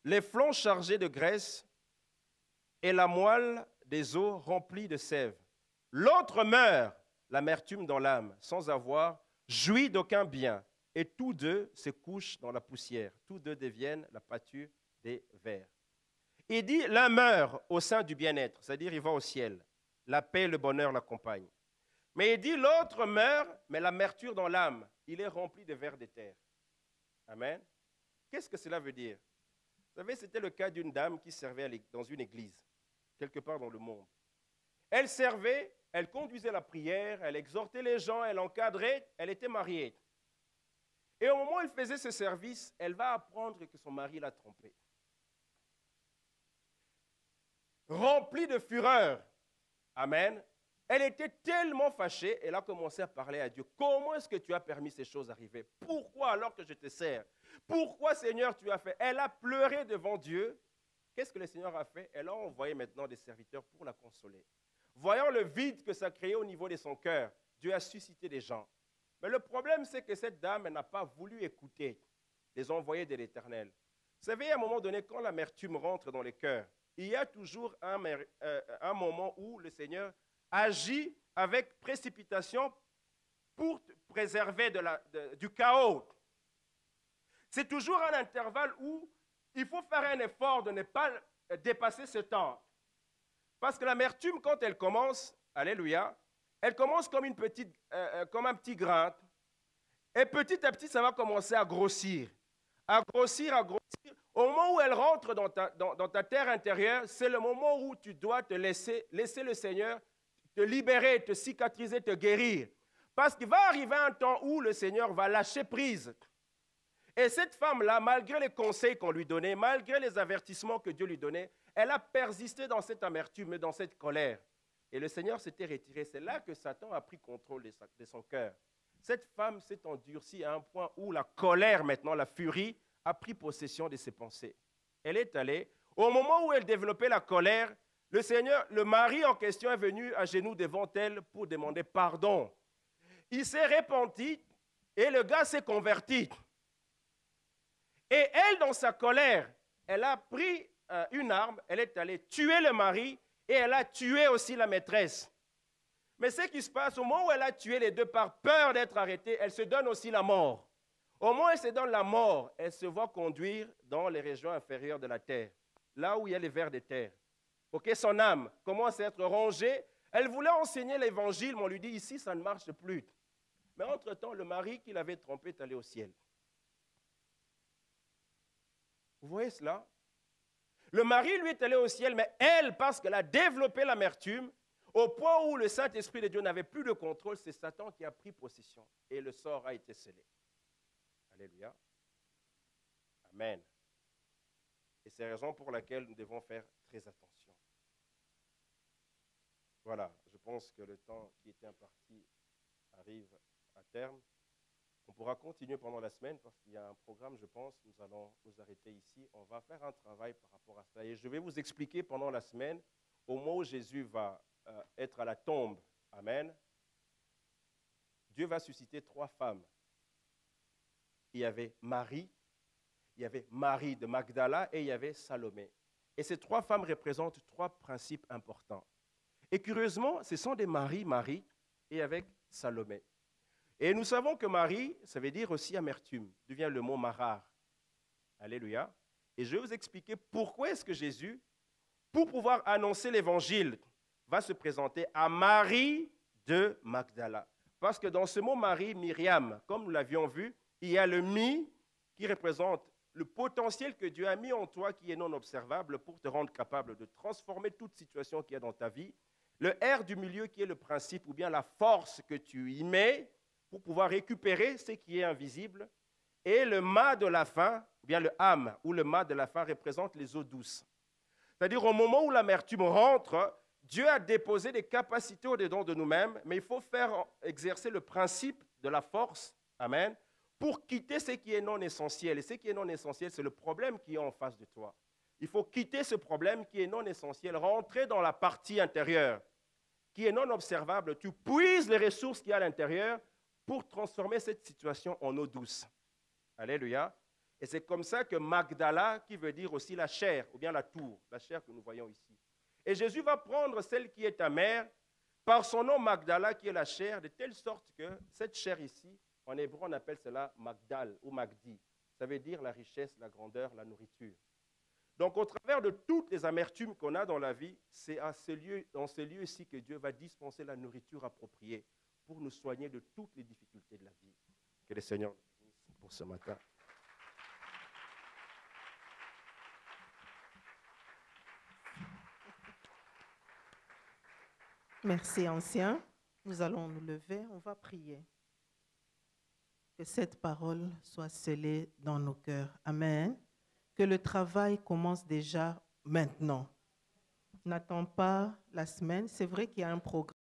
les flancs chargés de graisse et la moelle des os remplis de sève. L'autre meurt, l'amertume dans l'âme, sans avoir joui d'aucun bien, et tous deux se couchent dans la poussière, tous deux deviennent la pâture des vers. » Il dit « L'un meurt au sein du bien-être », c'est-à-dire il va au ciel, la paix et le bonheur l'accompagnent. Mais il dit, l'autre meurt, mais l'amertume dans l'âme, il est rempli de vers de terre. Amen. Qu'est-ce que cela veut dire? Vous savez, c'était le cas d'une dame qui servait dans une église, quelque part dans le monde. Elle servait, elle conduisait la prière, elle exhortait les gens, elle encadrait, elle était mariée. Et au moment où elle faisait ce service, elle va apprendre que son mari l'a trompée. Remplie de fureur. Amen. Elle était tellement fâchée, elle a commencé à parler à Dieu. Comment est-ce que tu as permis ces choses d'arriver? Pourquoi alors que je te sers? Pourquoi, Seigneur, tu as fait? Elle a pleuré devant Dieu. Qu'est-ce que le Seigneur a fait? Elle a envoyé maintenant des serviteurs pour la consoler. Voyant le vide que ça créait au niveau de son cœur, Dieu a suscité des gens. Mais le problème, c'est que cette dame n'a pas voulu écouter les envoyés de l'Éternel. Vous savez, à un moment donné, quand l'amertume rentre dans les cœurs, il y a toujours un moment où le Seigneur agit avec précipitation pour te préserver du chaos. C'est toujours un intervalle où il faut faire un effort de ne pas dépasser ce temps. Parce que l'amertume, quand elle commence, alléluia, elle commence comme un petit grain. Et petit à petit, ça va commencer à grossir. À grossir, à grossir. Au moment où elle rentre dans ta terre intérieure, c'est le moment où tu dois te laisser le Seigneur te libérer, te cicatriser, te guérir. Parce qu'il va arriver un temps où le Seigneur va lâcher prise. Et cette femme-là, malgré les conseils qu'on lui donnait, malgré les avertissements que Dieu lui donnait, elle a persisté dans cette amertume et dans cette colère. Et le Seigneur s'était retiré. C'est là que Satan a pris contrôle de son cœur. Cette femme s'est endurcie à un point où la colère maintenant, la furie, a pris possession de ses pensées. Elle est allée. Au moment où elle développait la colère, le mari en question est venu à genoux devant elle pour demander pardon. Il s'est repenti et le gars s'est converti. Et elle, dans sa colère, elle a pris une arme, elle est allée tuer le mari et elle a tué aussi la maîtresse. Mais ce qui se passe, au moment où elle a tué les deux par peur d'être arrêtée, elle se donne aussi la mort. Au moment où elle se donne la mort, elle se voit conduire dans les régions inférieures de la terre, là où il y a les vers de terre. Ok, son âme commence à être rongée. Elle voulait enseigner l'évangile, mais on lui dit ici, ça ne marche plus. Mais entre-temps, le mari qui l'avait trompé est allé au ciel. Vous voyez cela? Le mari, lui, est allé au ciel, mais elle, parce qu'elle a développé l'amertume, au point où le Saint-Esprit de Dieu n'avait plus de contrôle, c'est Satan qui a pris possession. Et le sort a été scellé. Alléluia. Amen. Et c'est la raison pour laquelle nous devons faire très attention. Voilà, je pense que le temps qui était imparti arrive à terme. On pourra continuer pendant la semaine parce qu'il y a un programme, je pense. Nous allons nous arrêter ici. On va faire un travail par rapport à cela. Et je vais vous expliquer pendant la semaine, au moment où Jésus va être à la tombe. Amen. Dieu va susciter 3 femmes. Il y avait Marie, il y avait Marie de Magdala et il y avait Salomé. Et ces 3 femmes représentent 3 principes importants. Et curieusement, ce sont des Marie et avec Salomé. Et nous savons que Marie, ça veut dire aussi amertume, d'où vient le mot marar. Alléluia. Et je vais vous expliquer pourquoi est-ce que Jésus, pour pouvoir annoncer l'évangile, va se présenter à Marie de Magdala. Parce que dans ce mot Marie, Myriam, comme nous l'avions vu, il y a le mi qui représente le potentiel que Dieu a mis en toi qui est non observable pour te rendre capable de transformer toute situation qu'il y a dans ta vie. Le R du milieu qui est le principe ou bien la force que tu y mets pour pouvoir récupérer ce qui est invisible. Et le ma de la fin, ou bien le âme ou le ma de la fin représente les eaux douces. C'est-à-dire au moment où l'amertume rentre, Dieu a déposé des capacités au-dedans de nous-mêmes, mais il faut faire exercer le principe de la force, amen, pour quitter ce qui est non essentiel. Et ce qui est non essentiel, c'est le problème qui est en face de toi. Il faut quitter ce problème qui est non essentiel, rentrer dans la partie intérieure, qui est non observable. Tu puises les ressources qu'il y a à l'intérieur pour transformer cette situation en eau douce. Alléluia. Et c'est comme ça que Magdala, qui veut dire aussi la chair, ou bien la tour, la chair que nous voyons ici. Et Jésus va prendre celle qui est amère, par son nom Magdala, qui est la chair, de telle sorte que cette chair ici, en hébreu, on appelle cela Magdal ou Magdi. Ça veut dire la richesse, la grandeur, la nourriture. Donc, au travers de toutes les amertumes qu'on a dans la vie, c'est dans ce lieu-ci que Dieu va dispenser la nourriture appropriée pour nous soigner de toutes les difficultés de la vie. Que le Seigneur nous bénisse pour ce matin. Merci, ancien. Nous allons nous lever, on va prier. Que cette parole soit scellée dans nos cœurs. Amen. Que le travail commence déjà maintenant. N'attends pas la semaine. C'est vrai qu'il y a un programme.